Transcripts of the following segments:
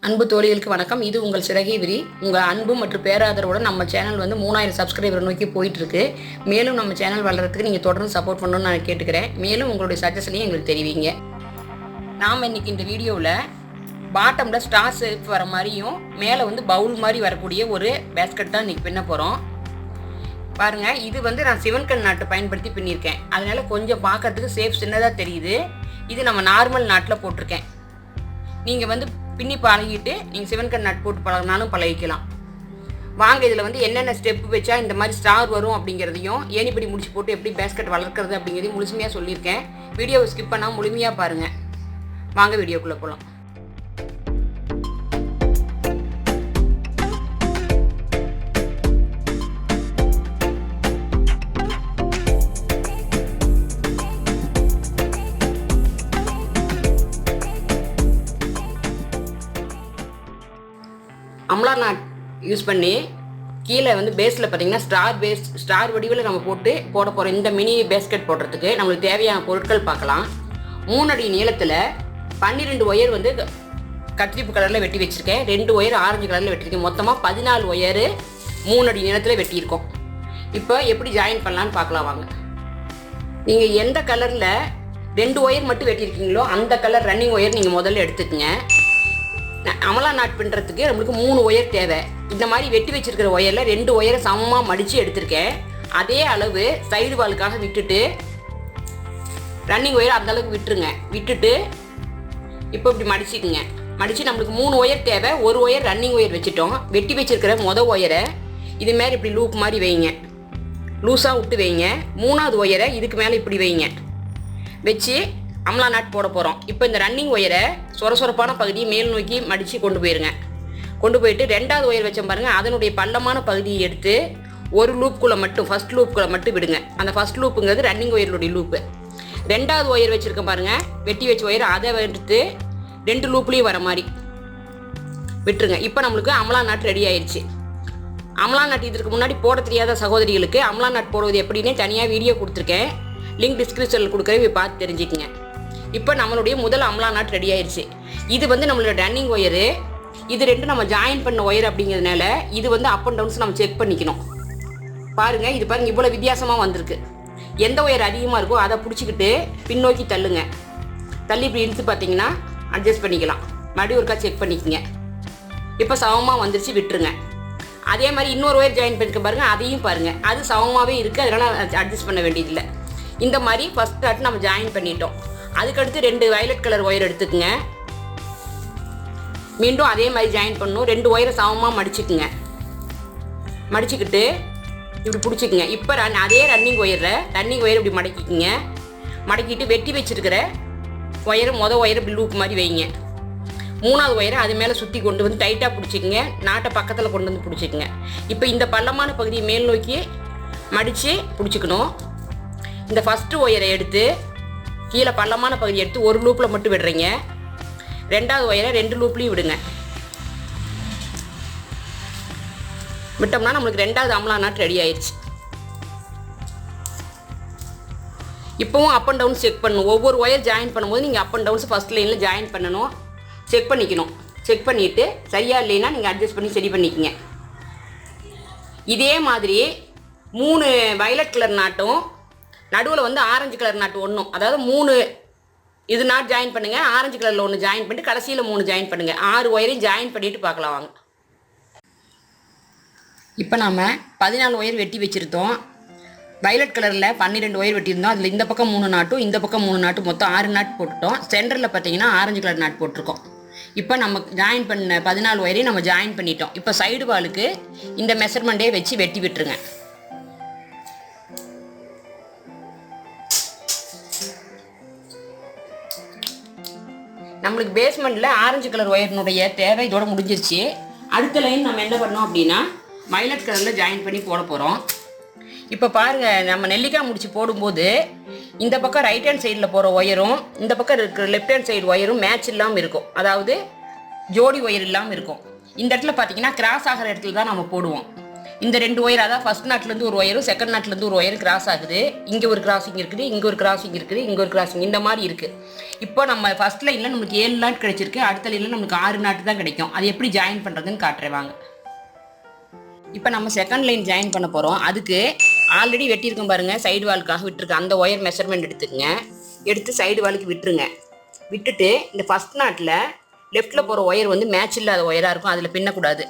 அன்பு தோழிகளுக்கு வணக்கம். இது உங்கள் சிறகேவிரி. உங்கள் அன்பு மற்றும் பேராதரவுடன் நம்ம சேனல் 3000 சப்ஸ்கிரைபர் நோக்கி போயிட்டுருக்கு. மேலும் நம்ம சேனல் வளர்கிறதுக்கு நீங்கள் தொடர்ந்து சப்போர்ட் பண்ணணும்னு நான் கேட்டுக்கிறேன். மேலும் உங்களுடைய சஜஷனையும் எங்களுக்கு தெரிவிங்க. நாம் இன்றைக்கி இந்த வீடியோவில் பாட்டமில் ஸ்டார் ஷேப் வர மாதிரியும் மேலே பவுல் மாதிரி வரக்கூடிய ஒரு பேஸ்கெட் தான் இன்றைக்கி பின்ன போகிறோம். பாருங்கள், இது நான் சிவன்கண் நாட்டு பயன்படுத்தி பின்னியிருக்கேன். அதனால் கொஞ்சம் பார்க்கறதுக்கு ஷேப் சின்னதாக தெரியுது. இது நம்ம நார்மல் நாட்டில் போட்டிருக்கேன். நீங்கள் பின்னி பழகிட்டு நீங்கள் சிவன்கண் நாட் போட்டு பழகினாலும் பழகிக்கலாம். வாங்க, இதில் என்னென்ன ஸ்டெப் வச்சா இந்த மாதிரி ஸ்டார் வரும் அப்படிங்கிறதையும் ஏணிப்படி முடிச்சு போட்டு எப்படி பேஸ்கெட் வளர்க்குறது அப்படிங்கிறதையும் முழுமையாக சொல்லியிருக்கேன். வீடியோவை ஸ்கிப் பண்ணால் முழுமையாக பாருங்கள். வாங்க வீடியோக்குள்ளே போகலாம். அம்லா நாட் யூஸ் பண்ணி கீழே பேஸில் பார்த்தீங்கன்னா ஸ்டார் வடிவில் நம்ம போட போகிற இந்த மினி பேஸ்கெட் போடுறதுக்கு நம்மளுக்கு தேவையான பொருட்கள் பார்க்கலாம். 3 அடி நீளத்தில் 12 ஒயர் கத்திரிப்பு கலரில் வெட்டி வச்சுருக்கேன். 2 ஒயர் ஆரஞ்சு கலரில் வெட்டியிருக்கேன். மொத்தமாக 14 ஒயர் 3 அடி நீளத்தில் வெட்டியிருக்கோம். இப்போ எப்படி ஜாயின் பண்ணலான்னு பார்க்கலாம் வாங்க. நீங்கள் எந்த கலரில் 2 ஒயர் மட்டும் வெட்டியிருக்கீங்களோ அந்த கலர் ரன்னிங் ஒயர் நீங்கள் முதல்ல எடுத்துக்கங்க. அமலா நாட் பின்னுறதுக்கு நம்மளுக்கு 3 ஒயர் தேவை. இந்த மாதிரி வெட்டி வச்சிருக்கிற ஒயரில் 2 ஒயரை சமமாக மடித்து எடுத்திருக்கேன். அதே அளவு சைடு வாலுக்காக விட்டுட்டு ரன்னிங் ஒயர் அந்த அளவுக்கு விட்டுருங்க. விட்டுட்டு இப்போ இப்படி மடிச்சுக்குங்க. மடித்து நம்மளுக்கு 3 ஒயர் தேவை. 1 ஒயர் ரன்னிங் ஒயர் வச்சுட்டோம். வெட்டி வச்சிருக்கிற ஒயரை இதுமாரி இப்படி லூப் மாதிரி வைங்க. லூஸாக விட்டு வைங்க. 3வது ஒயரை இதுக்கு மேலே இப்படி வைங்க. வச்சு அம்லா நாட் போட போகிறோம். இப்போ இந்த ரன்னிங் ஒயரை சொரசொரப்பான பகுதியை மேல் நோக்கி மடித்து கொண்டு போயிருங்க. கொண்டு போயிட்டு 2வது ஒயர் வச்சோம் பாருங்கள், அதனுடைய பள்ளமான பகுதியை எடுத்து ஒரு லூப்புக்குள்ளே மட்டும் ஃபஸ்ட் லூப்புக்குள்ளே மட்டும் விடுங்க. அந்த ஃபஸ்ட் லூப்புங்கிறது ரன்னிங் ஒயருடைய லூப்பு. 2வது ஒயர் வச்சுருக்கேன் பாருங்கள், வெட்டி வச்ச ஒயர் அதை எடுத்து 2 லூப்லேயும் வர மாதிரி விட்டுருங்க. இப்போ நம்மளுக்கு அம்லா நாட் ரெடி ஆயிடுச்சு. அம்லா நாட் இதற்கு முன்னாடி போட தெரியாத சகோதரிகளுக்கு அம்லா நாட் போடுவது எப்படின்னு தனியாக வீடியோ கொடுத்துருக்கேன். லிங்க் டிஸ்கிரிப்ஷனில் கொடுக்குறேன், பார்த்து தெரிஞ்சுக்கங்க. இப்போ நம்மளுடைய முதல் அம்லா நாட் ரெடி ஆயிடுச்சு. இது நம்மளோட ரன்னிங் ஒயரு. இது 2 நம்ம ஜாயின் பண்ண ஒயர் அப்படிங்கிறதுனால இது அப் அண்ட் டவுன்ஸ் நம்ம செக் பண்ணிக்கணும். பாருங்கள், இது பாருங்கள் இவ்வளோ வித்தியாசமாக வந்திருக்கு. எந்த ஒயர் அதிகமாக இருக்கோ அதை பிடிச்சிக்கிட்டு பின்னோக்கி தள்ளுங்க. தள்ளி இப்படி இழுத்து பார்த்தீங்கன்னா அட்ஜஸ்ட் பண்ணிக்கலாம். மறுபடியும் ஒருக்கா செக் பண்ணிக்கோங்க. இப்போ சமமாக வந்துருச்சு, விட்டுருங்க. அதே மாதிரி இன்னொரு ஒயர் ஜாயின் பண்ணிக்க பாருங்கள், அதையும் பாருங்கள் அது சமமாகவே இருக்குது. அதனால் அட்ஜஸ்ட் பண்ண வேண்டியதில்லை. இந்த மாதிரி ஃபஸ்ட் டாட் நம்ம ஜாயின் பண்ணிட்டோம். அதுக்கடுத்து 2 வயலட் கலர் ஒயர் எடுத்துக்கங்க. மீண்டும் அதே மாதிரி ஜாயின் பண்ணணும். 2 ஒயரை சமமாக மடிச்சுக்குங்க. மடிச்சுக்கிட்டு இப்படி பிடிச்சிக்குங்க. இப்போ அதே ரன்னிங் ஒயர் இப்படி மடக்கிக்குங்க. மடக்கிட்டு வெட்டி வச்சுருக்கிற ஒயர் ஒயர் இப்படி லூப் மாதிரி வைங்க. 3வது ஒயரை அது மேலே சுற்றி கொண்டு டைட்டாக பிடிச்சிக்குங்க. நாட்டை பக்கத்தில் கொண்டு பிடிச்சிக்குங்க. இப்போ இந்த பள்ளமான பகுதியை மேல் நோக்கி மடித்து பிடிச்சிக்கணும். இந்த ஃபஸ்ட்டு ஒயரை எடுத்து கீழே பள்ளமான பகுதியை எடுத்து ஒரு லூப்பில் மட்டும் விடுறீங்க. 2வது ஒயரை 2 லூப்லேயும் விடுங்க. விட்டோம்னா நம்மளுக்கு 2வது அம்லா நாட் ரெடி ஆயிடுச்சு. இப்போவும் அப் அண்ட் டவுன் செக் பண்ணணும். ஒவ்வொரு ஒயர் ஜாயின் பண்ணும்போது நீங்கள் அப் அண்ட் டவுன்ஸ் ஃபஸ்ட் லைனில் ஜாயின் பண்ணணும். செக் பண்ணிக்கணும். செக் பண்ணிவிட்டு சரியாக இல்லைன்னா நீங்கள் அட்ஜஸ்ட் பண்ணி சரி பண்ணிக்கங்க. இதே மாதிரி 3 வயலட் கலர் நாட்டும் நடுவில் ஆரஞ்சு கலர் நாட்டு ஒன்றும், அதாவது 3 இது நாட் ஜாயின் பண்ணுங்கள். ஆரஞ்சு கலரில் 1 ஜாயின் பண்ணிட்டு கடைசியில் 3 ஜாயின் பண்ணுங்கள். 6 ஒயரையும் ஜாயின் பண்ணிவிட்டு பார்க்கலாம் வாங்க. இப்போ நாம் 14 ஒயர் வெட்டி வச்சுருந்தோம். வயலட் கலரில் 12 ஒயர் வெட்டியிருந்தோம். அதில் இந்த பக்கம் 3 நாட்டும் இந்த பக்கம் 3 நாட்டும் மொத்தம் 6 நாட் போட்டுட்டோம். சென்டரில் பார்த்தீங்கன்னா ஆரஞ்சு கலர் நாட் போட்டிருக்கோம். இப்போ நம்ம ஜாயின் பண்ண 14 ஒயரையும் நம்ம ஜாயின் பண்ணிட்டோம். இப்போ சைடு வாலுக்கு இந்த மெஷர்மெண்ட்டே வச்சு வெட்டி விட்டுருங்க. நம்மளுக்கு பேஸ்மெண்ட்டில் ஆரஞ்சு கலர் ஒயர்னுடைய தேவை இதோட முடிஞ்சிருச்சு. அடுத்த லைன் நம்ம என்ன பண்ணோம் அப்படின்னா வயலட் கலரில் ஜாயின் பண்ணி போட போகிறோம். இப்போ பாருங்கள், நம்ம நெல்லிக்காய் முடிச்சு போடும்போது இந்த பக்கம் ரைட் ஹேண்ட் சைடில் போகிற ஒயரும் இந்த பக்கம் இருக்கிற லெஃப்ட் ஹேண்ட் சைடு ஒயரும் மேட்ச் இல்லாமல் இருக்கும். அதாவது ஜோடி ஒயர் இல்லாமல் இருக்கும். இந்த இடத்துல பார்த்தீங்கன்னா கிராஸ் ஆகிற இடத்துல தான் நம்ம போடுவோம். இந்த 2 ஒயர், அதாவது ஃபர்ஸ்ட் நாட்லேருந்து ஒரு ஒயரும் செகண்ட் நாட்லேருந்து ஒரு ஒயர் கிராஸ் ஆகுது. இங்கே ஒரு கிராசிங் இருக்குது, இங்கே ஒரு கிராசிங் இருக்குது, இங்கே ஒரு கிராசிங், இந்த மாதிரி இருக்குது. இப்போ நம்ம ஃபர்ஸ்ட் லைனில் நம்மளுக்கு 7 நாட் கிடைச்சிருக்கு, அடுத்த லைனில் நம்மளுக்கு 6 நாட்டு தான் கிடைக்கும். அது எப்படி ஜாயின் பண்ணுறதுன்னு காட்டுறேன் வாங்க. இப்போ நம்ம செகண்ட் லைன் ஜாயின் பண்ண போகிறோம். அதுக்கு ஆல்ரெடி வெட்டியிருக்கோம் பாருங்கள், சைடு வாலுக்காக விட்டுருக்கேன். அந்த ஒயர் மெஷர்மெண்ட் எடுத்துக்கங்க. எடுத்து சைடு வாலுக்கு விட்டுருங்க. விட்டுட்டு இந்த ஃபர்ஸ்ட் நாட்டில் லெஃப்ட்டில் போகிற ஒயர் வந்து மேட்ச் இல்லாத ஒயராக இருக்கும், அதில் பின்னக்கூடாது.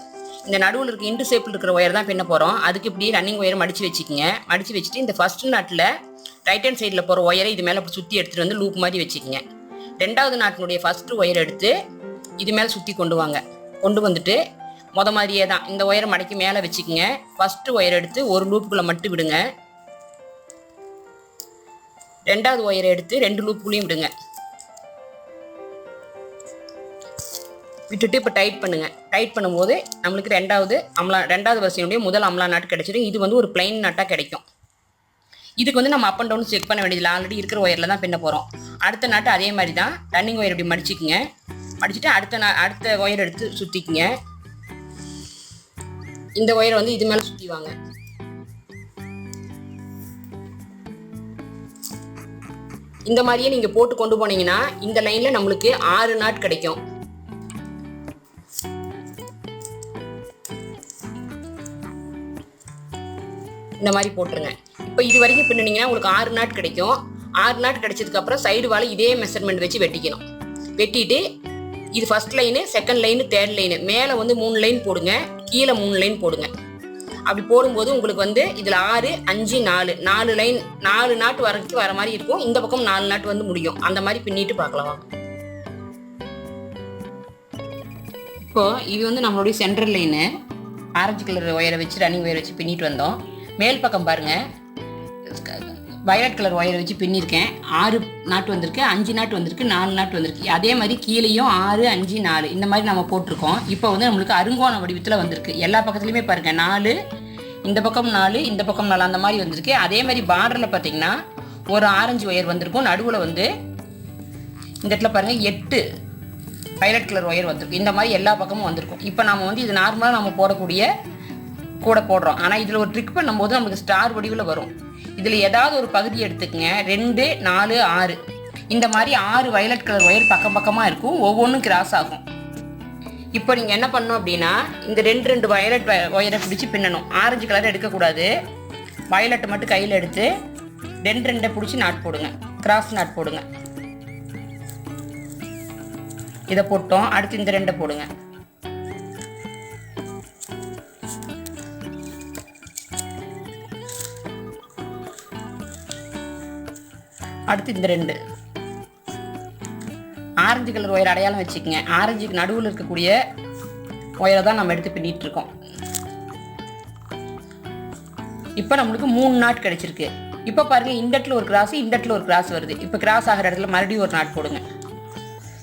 இந்த நடுவில் இருக்க இன்டு ஷேப்பில் இருக்கிற ஒயர் தான் பின்ன போகிறோம். அதுக்கு இப்படி ரன்னிங் ஒயர் மடித்து வச்சுக்கோங்க. மடித்து வச்சுட்டு இந்த ஃபர்ஸ்ட் நாட்டில் ரைட் ஹேண்ட் சைடில் போகிற ஒயரை இது மேலே சுற்றி எடுத்துகிட்டு வந்து லூப் மாதிரி வச்சுக்கோங்க. ரெண்டாவது நாட்டினுடைய ஃபஸ்ட்டு ஒயர் எடுத்து இது மேலே சுற்றி கொண்டு வாங்க. கொண்டு வந்துட்டு மாதிரியே தான் இந்த ஒயரை மடக்கி மேலே வச்சுக்கோங்க. ஃபஸ்ட்டு ஒயர் எடுத்து ஒரு லூப்புக்குள்ளே மட்டும் விடுங்க. ரெண்டாவது ஒயரை எடுத்து 2 லூப்புக்குள்ளேயும் விடுங்க. விட்டுட்டு இப்போ டைட் பண்ணுங்கள். டைட் பண்ணும்போது நம்மளுக்கு ரெண்டாவது வரிசையினுடைய முதல் அம்லா நாட்டு கிடைச்சிடும். இது வந்து ஒரு பிளைன் நாட்டாக கிடைக்கும். இதுக்கு வந்து நம்ம அப் அண்ட் டவுன் செக் பண்ண வேண்டியதில்லை, ஆல்ரெடி இருக்கிற ஒயரில் தான் பின்ன போகிறோம். அடுத்த நாட்டு அதே மாதிரி தான் ரன்னிங் ஒயர் இப்படி மடிச்சிக்கங்க. மடிச்சுட்டு அடுத்த ஒயர் எடுத்து சுற்றிக்குங்க. இந்த ஒயரை வந்து இது மேலே சுற்றி வாங்க. இந்த மாதிரியே நீங்கள் போட்டு கொண்டு போனீங்கன்னா இந்த லைனில் நம்மளுக்கு 6 நாட் கிடைக்கும். இந்த மாதிரி போட்டுருங்க. இப்போ இது வரைக்கும் பின்னிங்கன்னா உங்களுக்கு 6 நாட் கிடைக்கும். 6 நாட் கிடைச்சதுக்கப்புறம் சைடு வாழை இதே மெஷர்மெண்ட் வச்சு வெட்டிக்கணும். வெட்டிட்டு இது first line, second line, third line, மேலே வந்து 3 லைன் போடுங்க, கீழே 3 லைன் போடுங்க. அப்படி போடும்போது உங்களுக்கு வந்து இதில் 6, 5, 4 லைன் 4 நாட்டு வரைக்கும் வர மாதிரி இருக்கும். இந்த பக்கம் 4 நாட்டு வந்து முடியும். அந்த மாதிரி பின்னிட்டு பார்க்கலாம் வாங்க. இப்போ இது வந்து நம்மளுடைய சென்ட்ரல் லைனு. ஆரஞ்சு கலர் ஒயரை வச்சு ரன்னிங் ஒயரை வச்சு பின்னிட்டு வந்தோம். மேல் பக்கம் பாருங்கள், வயலட் கலர் ஒயரை வச்சு பின்னிருக்கேன். 6 நாட்டு வந்திருக்கு, 5 நாட்டு வந்திருக்கு, 4 நாட்டு வந்திருக்கு. அதே மாதிரி கீழேயும் 6, 5, 4 இந்த மாதிரி நம்ம போட்டிருக்கோம். இப்போ வந்து நம்மளுக்கு அருங்கோண வடிவத்தில் வந்திருக்கு. எல்லா பக்கத்துலையுமே பாருங்கள், 4 இந்த பக்கம் 4 இந்த பக்கம் 4 அந்த மாதிரி வந்திருக்கு. அதே மாதிரி பார்டரில் பார்த்தீங்கன்னா ஒரு ஆரஞ்சு ஒயர் வந்திருக்கும். நடுவில் வந்து இந்த இடத்துல பாருங்கள் 8 வயலட் கலர் ஒயர் வந்திருக்கு. இந்த மாதிரி எல்லா பக்கமும் வந்திருக்கும். இப்போ நம்ம வந்து இது நார்மலாக நம்ம போடக்கூடிய கூட போடுறோம். ஆனால் இதில் ஒரு ட்ரிக் பண்ணும்போது நமக்கு ஸ்டார் வடிவில் வரும். இதில் ஏதாவது ஒரு பகுதி எடுத்துக்கங்க. 2, 4, 6 இந்த மாதிரி 6 வயலட் கலர் ஒயர் பக்கம் பக்கமாக இருக்கும். ஒவ்வொன்றும் கிராஸ் ஆகும். இப்போ நீங்கள் என்ன பண்ணணும் அப்படின்னா இந்த 2 வயலட் ஒயரை பிடிச்சி பின்னணும். ஆரஞ்சு கலர் எடுக்கக்கூடாது. வயலட் மட்டும் கையில் எடுத்து 2 பிடிச்சி நாட் போடுங்க. கிராஸ் நாட் போடுங்க. இதை போட்டோம். அடுத்து இந்த 2 போடுங்க. அடுத்து இந்த 2 ஆரஞ்சு கலர் ஒயர் அடையாளம் வச்சுக்கோங்க. ஆரஞ்சுக்கு நடுவில் இருக்கக்கூடிய ஒயரை தான் நம்ம எடுத்து பின்னிட்டு இருக்கோம். இப்போ நம்மளுக்கு 3 நாட் கிடைச்சிருக்கு. இப்போ பாருங்க, இந்த இடத்துல ஒரு கிராஸ், இந்த இடத்துல ஒரு கிராஸ் வருது. இப்போ கிராஸ் ஆகிற இடத்துல மறுபடியும் ஒரு நாட் போடுங்க.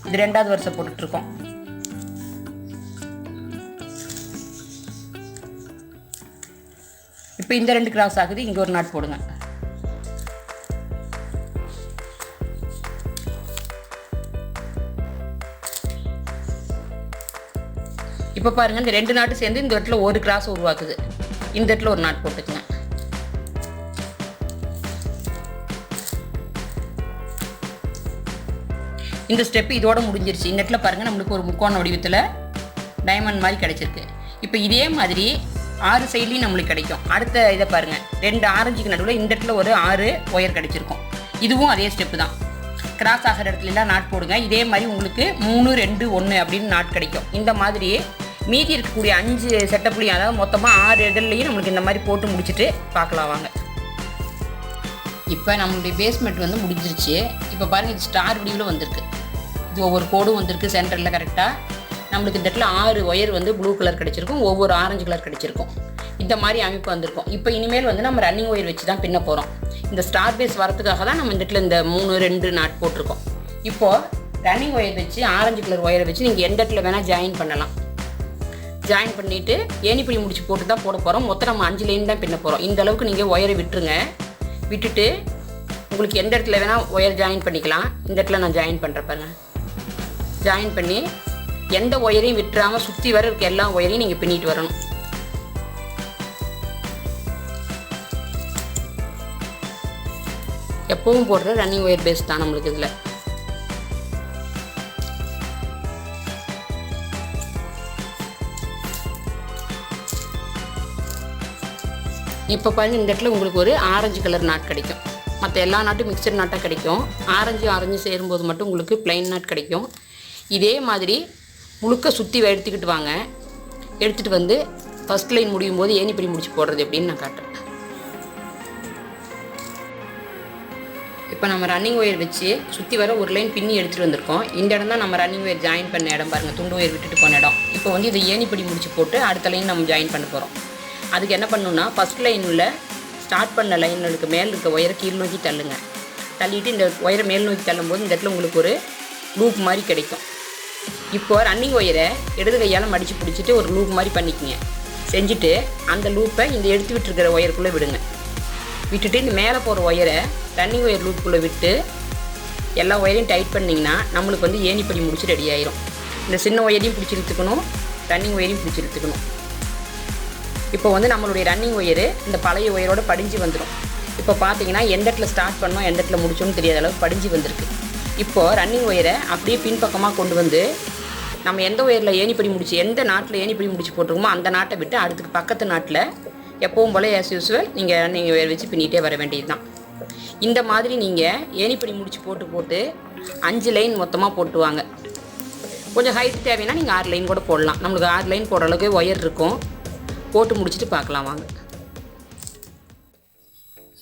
இது 2வது வரிசை போட்டுட்ருக்கோம். இப்போ இந்த 2 கிராஸ் ஆகுது, இங்கே ஒரு நாட் போடுங்க. இப்போ பாருங்கள், இந்த 2 நாட்டு சேர்ந்து இந்த இடத்துல ஒரு கிராஸ் உருவாக்குது. இந்த இடத்துல ஒரு நாட் போட்டுக்குங்க. இந்த ஸ்டெப் இதோட முடிஞ்சிருச்சு. இந்த இடத்துல பாருங்கள், நம்மளுக்கு ஒரு முக்கோண வடிவத்தில் டைமண்ட் மாதிரி கிடைச்சிருக்கு. இப்போ இதே மாதிரி 6 சைட்லையும் நம்மளுக்கு கிடைக்கும். அடுத்த இதை பாருங்கள், 2 ஆரஞ்சுக்கு நடுவில் இந்த இடத்துல ஒரு 6 ஒயர் கிடைச்சிருக்கும். இதுவும் அதே ஸ்டெப்பு தான். கிராஸ் ஆகிற இடத்துலலாம் நாட் போடுங்க. இதே மாதிரி உங்களுக்கு 3, 2, 1 அப்படின்னு நாட் கிடைக்கும். இந்த மாதிரி மீதி இருக்கக்கூடிய 5 செட்டப்லையும், அதாவது மொத்தமாக 6 இடத்துலையும் நம்மளுக்கு இந்த மாதிரி போட்டு முடிச்சுட்டு பார்க்கலாம் வாங்க. இப்போ நம்மளுடைய பேஸ்மெண்ட் வந்து முடிஞ்சிருச்சு. இப்போ பாருங்கள், இது ஸ்டார் வடிவில் வந்திருக்கு. இது ஒவ்வொரு கோடும் வந்திருக்கு சென்டரில் கரெக்டாக. நம்மளுக்கு இந்த இடத்துல 6 ஒயர் வந்து ப்ளூ கலர் கிடச்சிருக்கும், ஒவ்வொரு ஆரஞ்சு கலர் கிடச்சிருக்கும். இந்த மாதிரி அமைப்பு வந்திருக்கும். இப்போ இனிமேல் வந்து நம்ம ரன்னிங் ஒயர் வச்சு தான் பின்ன போகிறோம். இந்த ஸ்டார் பேஸ் வரத்துக்காக தான் நம்ம இந்த இடத்துல இந்த 3, 2 நாட் போட்டிருக்கோம். இப்போது ரன்னிங் ஒயர் வச்சு ஆரஞ்சு கலர் ஒயரை வச்சு நீங்கள் எந்த இடத்துல வேணால் ஜாயின் பண்ணலாம். ஜாயின் பண்ணிவிட்டு ஏணிப்படி முடிச்சு போட்டு தான் போட போகிறோம். மொத்தம் நம்ம 5 லைன் தான் பின்ன போகிறோம். இந்த அளவுக்கு நீங்கள் ஒயரை விட்டுருங்க. விட்டுட்டு உங்களுக்கு எந்த இடத்துல வேணால் ஒயர் ஜாயின் பண்ணிக்கலாம். இந்த இடத்துல நான் ஜாயின் பண்ணுறேன் பாருங்க. ஜாயின் பண்ணி எந்த ஒயரையும் விட்டுறாமல் சுற்றி வர இருக்க எல்லா ஒயரையும் நீங்கள் பின்னிட்டு வரணும். எப்பவும் போடுற ரன்னிங் ஒயர் பேஸ் தான் நம்மளுக்கு இதில். இப்போ பாருங்கள், இந்த இடத்துல உங்களுக்கு ஒரு ஆரஞ்சு கலர் நாட் கிடைக்கும். மற்ற எல்லா நாட்டும் மிக்சர் நாட்டாக கிடைக்கும். ஆரஞ்சு சேரும்போது மட்டும் உங்களுக்கு பிளைன் நாட் கிடைக்கும். இதே மாதிரி முழுக்க சுற்றி எடுத்துக்கிட்டு வாங்க. எடுத்துகிட்டு வந்து ஃபஸ்ட் லைன் முடியும் போது ஏணிப்படி முடிச்சு போடுறது எப்படின்னு நான் காட்டுறேன். இப்போ நம்ம ரன்னிங் ஒயர் வச்சு சுற்றி வர ஒரு லைன் பின்னி எடுத்துகிட்டு வந்திருக்கோம். இந்த இடம் தான் நம்ம ரன்னிங் ஒயர் ஜாயின் பண்ண இடம் பாருங்கள், துண்டு ஒயர் விட்டுட்டு போன இடம். இப்போ வந்து இதை ஏணிப்படி முடிச்சு போட்டு அடுத்த லைன் நம்ம ஜாயின் பண்ண போகிறோம். அதுக்கு என்ன பண்ணணும்னா, ஃபஸ்ட் லைனில் ஸ்டார்ட் பண்ண லைனுக்கு மேலே இருக்க ஒயரை கீழ் நோக்கி தள்ளுங்க. தள்ளிட்டு இந்த ஒயரை மேல் நோக்கி தள்ளும்போது இந்த இடத்துல உங்களுக்கு ஒரு லூப் மாதிரி கிடைக்கும். இப்போ ரன்னிங் ஒயரை இடது கையால் மடித்து பிடிச்சிட்டு ஒரு லூப் மாதிரி பண்ணிக்கோங்க. செஞ்சுட்டு அந்த லூப்பை இந்த எடுத்து விட்டுருக்கிற ஒயருக்குள்ளே விடுங்க. விட்டுட்டு இந்த மேலே போகிற ஒயரை ரன்னிங் ஒயர் லூப்புக்குள்ளே விட்டு எல்லா ஒயரையும் டைட் பண்ணிங்கன்னா நம்மளுக்கு வந்து ஏணிப்படி முடிச்சு ரெடி ஆயிரும். இந்த சின்ன ஒயரையும் பிடிச்சி இழுத்துக்கணும், ரன்னிங் ஒயரையும் பிடிச்சி இழுத்துக்கணும். இப்போ வந்து நம்மளுடைய ரன்னிங் ஒயரு இந்த பழைய ஒயரோட படிஞ்சு வந்துடும். இப்போ பார்த்தீங்கன்னா எந்த இடத்துல ஸ்டார்ட் பண்ணோம் எந்த இடத்துல முடிச்சோன்னு தெரியாத அளவுக்கு படிஞ்சு வந்திருக்கு. இப்போது ரன்னிங் ஒயரை அப்படியே பின்பக்கமாக கொண்டு வந்து நம்ம எந்த ஒயரில் ஏணிப்படி முடிச்சு, எந்த நாட்டில் ஏணிப்படி முடிச்சு போட்டிருக்கோமோ அந்த நாட்டை விட்டு அடுத்துக்கு பக்கத்து நாட்டில் எப்பவும் போல் ஆஸ் யூஸ்வல் நீங்கள் ரன்னிங் ஒயர் வச்சு பின்னிகிட்டே வர வேண்டியது தான். இந்த மாதிரி நீங்கள் ஏணிப்படி முடிச்சு போட்டு 5 லைன் மொத்தமாக போட்டுவாங்க. கொஞ்சம் ஹைட் தேவைன்னா நீங்கள் 6 லைன் கூட போடலாம். நம்மளுக்கு 6 லைன் போடுற அளவுக்கு ஒயர் இருக்கும். போட்டு முடிச்சுட்டு பார்க்கலாம் வாங்க.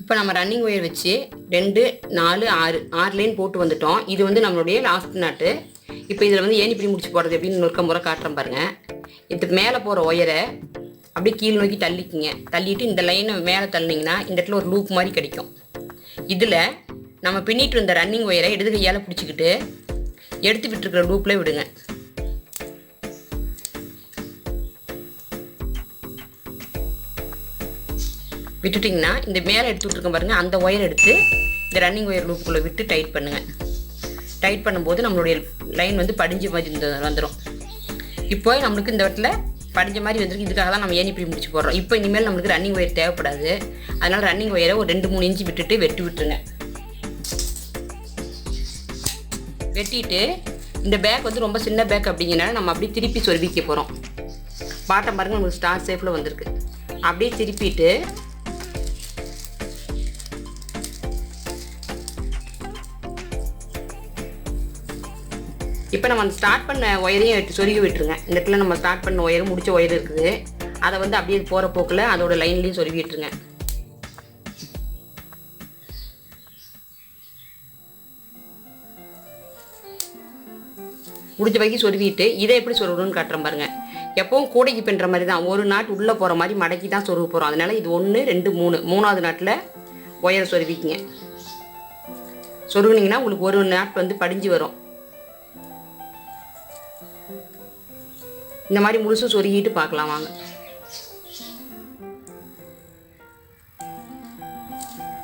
இப்போ நம்ம ரன்னிங் ஒயர் வச்சு 2, 4, 6 லைன் போட்டு வந்துட்டோம். இது வந்து நம்மளுடைய லாஸ்ட் நாட்டு. இப்போ இதில் வந்து ஏணிப்படி முடிச்சு போடுறது எப்படின்னு ஒரு முறை காட்டுறேன் பாருங்கள். இதுக்கு மேலே போகிற ஒயரை அப்படியே கீழ் நோக்கி தள்ளிக்கிங்க. தள்ளிட்டு இந்த லைனை மேலே தள்ளினீங்கன்னா இந்த இடத்துல ஒரு லூப் மாதிரி கிடைக்கும். இதில் நம்ம பின்னிட்டு இருந்த ரன்னிங் ஒயரை இடது கையால் பிடிச்சிக்கிட்டு எடுத்து விட்டுருக்கிற லூப்பில் விடுங்க. விட்டுட்டிங்கன்னா இந்த மேலே எடுத்து விட்ருக்கோம் பாருங்கள், அந்த ஒயர் எடுத்து இந்த ரன்னிங் ஒயர் லூப்புக்குள்ளே விட்டு டைட் பண்ணுங்கள். டைட் பண்ணும்போது நம்மளுடைய லைன் வந்து படிஞ்ச மாதிரி வந்துடும். இப்போ நம்மளுக்கு இந்த இடத்துல படிஞ்ச மாதிரி வந்துருக்கு. இதுக்காக தான் நம்ம ஏணிப்படி முடிச்சு போடுறோம். இப்போ இனிமேல் நம்மளுக்கு ரன்னிங் ஒயர் தேவைப்படாது. அதனால் ரன்னிங் ஒயரை ஒரு 2-3 இன்ச்சு விட்டுட்டு வெட்டி விட்டுருங்க. வெட்டிட்டு இந்த பேக் வந்து ரொம்ப சின்ன பேக் அப்படிங்கிறனால நம்ம அப்படியே திருப்பி சொருவிக்க போகிறோம். பாட்டம் பாருங்கள், நம்மளுக்கு ஸ்டார் ஷேப்பில் வந்திருக்கு. அப்படியே திருப்பிட்டு இப்போ நம்ம அந்த ஸ்டார்ட் பண்ண ஒயரையும் சொருகி விட்டுருங்க. இந்த இடத்துல நம்ம ஸ்டார்ட் பண்ண ஒயரும் முடிச்ச ஒயர் இருக்குது. அதை வந்து அப்படியே போகிற போக்கில் அதோட லைன்லேயும் சொருகி விட்டுருங்க. முடிஞ்ச வரைக்கும் சொருவிட்டு இதை எப்படி சொருகணும்னு காட்டுறேன் பாருங்கள். எப்பவும் கூடைக்கு பின்னுற மாதிரி தான், ஒரு நாட் உள்ளே போகிற மாதிரி மடக்கி தான் சொருக போகிறோம். அதனால் இது 1, 2, 3 மூணாவது நாட்டில் ஒயரை சொருவிக்கிங்க. சொருகுனிங்கன்னா உங்களுக்கு ஒரு நாட் வந்து படிஞ்சு வரும். இந்த மாதிரி முழுசும் சொருகிட்டு பார்க்கலாம் வாங்க.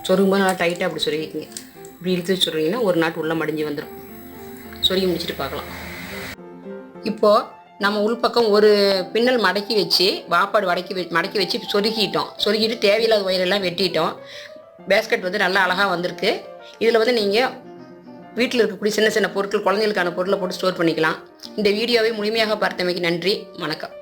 சொருகும்போது நல்லா டைட்டாக அப்படி சொருகிக்கிங்க. இப்படி இழுத்து சொருகிங்கன்னா ஒரு நாட் உள்ளே மடிஞ்சு வந்துடும். சொருகி முடிச்சுட்டு பார்க்கலாம். இப்போது நம்ம உள்பக்கம் ஒரு பின்னல் மடக்கி வச்சு வாப்பாடு மடக்கி வச்சு சொருகிட்டு தேவையில்லாத ஒயரெல்லாம் வெட்டிட்டோம். பேஸ்கெட் வந்து நல்லா அழகாக வந்திருக்கு. இதில் வந்து நீங்கள் வீட்டில் இருக்கக்கூடிய சின்ன சின்ன பொருட்கள், குழந்தைகளுக்கான பொருளை போட்டு ஸ்டோர் பண்ணிக்கலாம். இந்த வீடியோவை முழுமையாக பார்த்தமைக்கு நன்றி. வணக்கம்.